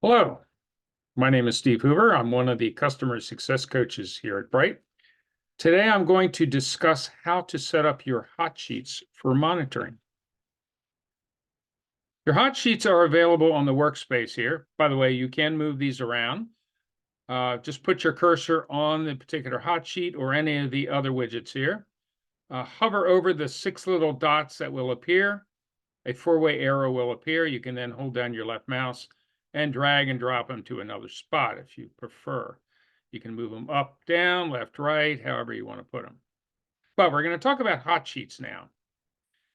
Hello, my name is Steve Hoover. I'm one of the customer success coaches here at Bright. Today, I'm going to discuss how to set up your hot sheets for monitoring. Your hot sheets are available on the workspace here. By the way, you can move these around. Just put your cursor on the particular hot sheet or any of the other widgets here. Hover over the 6 little dots that will appear. A 4-way arrow will appear. You can then hold down your left mouse and drag and drop them to another spot if you prefer. You can move them up, down, left, right, however you want to put them. But we're going to talk about hot sheets now.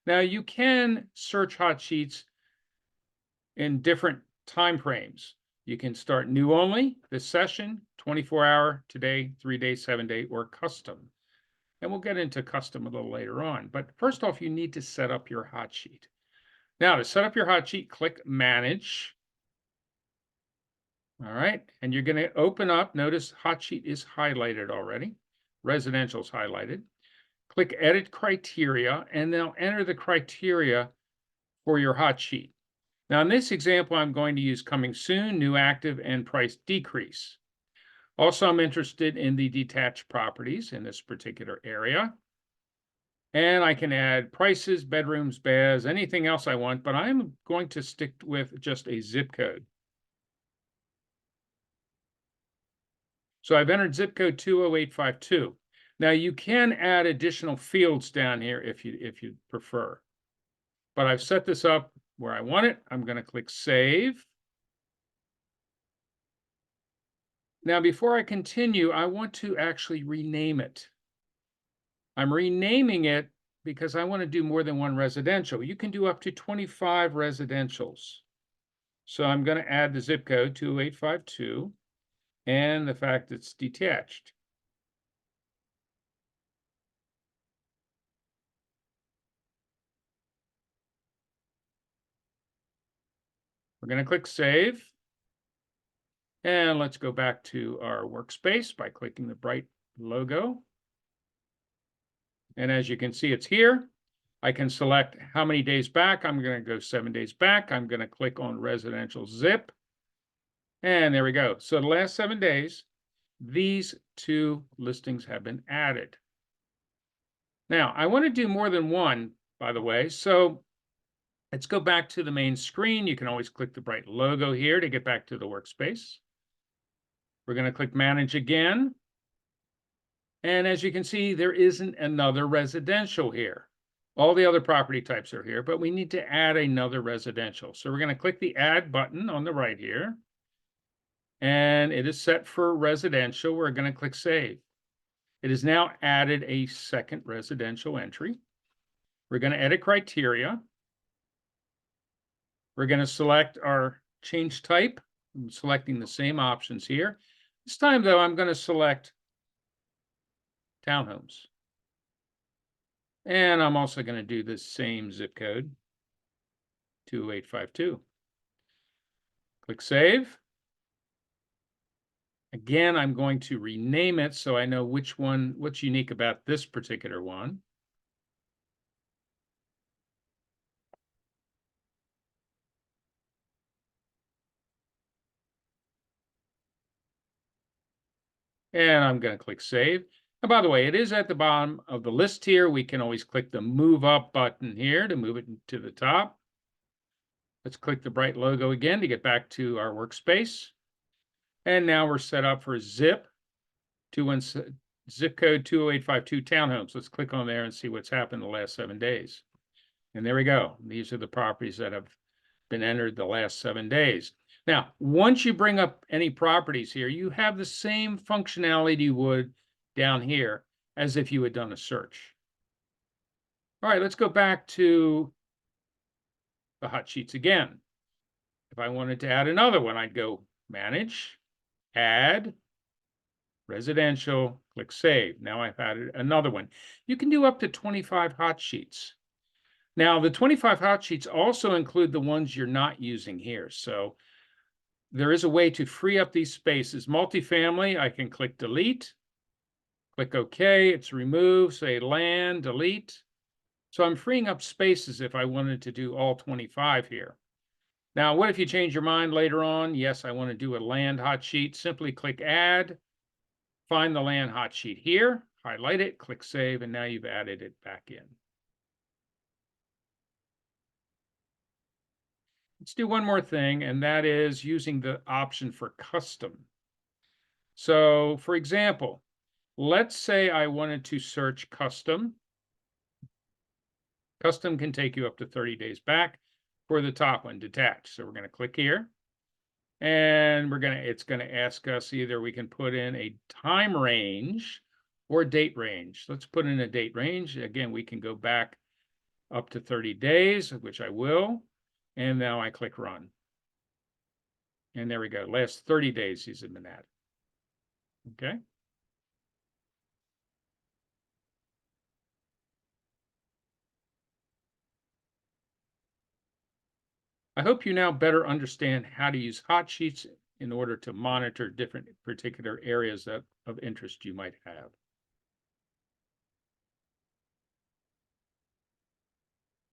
Now, you can search hot sheets in different time frames. You can start new only, this session, 24-hour, today, 3-day, 7-day, or custom. And we'll get into custom a little later on. But first off, you need to set up your hot sheet. Now, to set up your hot sheet, click Manage. All right, and you're going to open up. Notice hot sheet is highlighted already. Residential is highlighted. Click Edit Criteria, and then enter the criteria for your hot sheet. Now, in this example, I'm going to use coming soon, new active, and price decrease. Also, I'm interested in the detached properties in this particular area. And I can add prices, bedrooms, baths, anything else I want, but I'm going to stick with just a zip code. So I've entered zip code 20852. Now you can add additional fields down here if you prefer. But I've set this up where I want it. I'm going to click Save. Now before I continue, I want to actually rename it. I'm renaming it because I want to do more than one residential. You can do up to 25 residentials. So I'm going to add the zip code 20852 and the fact it's detached. We're going to click Save. And let's go back to our workspace by clicking the Bright logo. And as you can see, it's here. I can select how many days back. I'm going to go 7 days back. I'm going to click on Residential Zip. And there we go. So the last 7 days, these 2 listings have been added. Now, I want to do more than one, by the way. So let's go back to the main screen. You can always click the Bright logo here to get back to the workspace. We're going to click Manage again. And as you can see, there isn't another residential here. All the other property types are here, but we need to add another residential. So we're going to click the Add button on the right here. And it is set for residential. We're going to click Save. It has now added a second residential entry. We're going to edit criteria. We're going to select our change type. I'm selecting the same options here. This time, though, I'm going to select townhomes. And I'm also going to do the same zip code, 20852. Click Save. Again, I'm going to rename it so I know what's unique about this particular one. And I'm going to click Save. And by the way, it is at the bottom of the list here. We can always click the Move Up button here to move it to the top. Let's click the Bright logo again to get back to our workspace. And now we're set up for zip code 20852 townhomes. Let's click on there and see what's happened the last 7 days. And there we go. These are the properties that have been entered the last 7 days. Now, once you bring up any properties here, you have the same functionality you would down here as if you had done a search. All right, let's go back to the hot sheets again. If I wanted to add another one, I'd go Manage, Add, Residential, click Save. Now I've added another one. You can do up to 25 hot sheets. Now, the 25 hot sheets also include the ones you're not using here. So there is a way to free up these spaces. Multifamily, I can click Delete, click OK, it's removed, say Land, Delete. So I'm freeing up spaces if I wanted to do all 25 here. Now, what if you change your mind later on? Yes, I want to do a land hot sheet. Simply click Add, find the land hot sheet here, highlight it, click Save, and now you've added it back in. Let's do one more thing, and that is using the option for custom. So, for example, let's say I wanted to search custom. Custom can take you up to 30 days back for the top one, detached. So we're going to click here, and it's going to ask us either we can put in a time range or date range. Let's put in a date range. Again, we can go back up to 30 days, which I will. And now I click run. And there we go. Last 30 days he's been added. Okay. I hope you now better understand how to use Hotsheets in order to monitor different particular areas of interest you might have.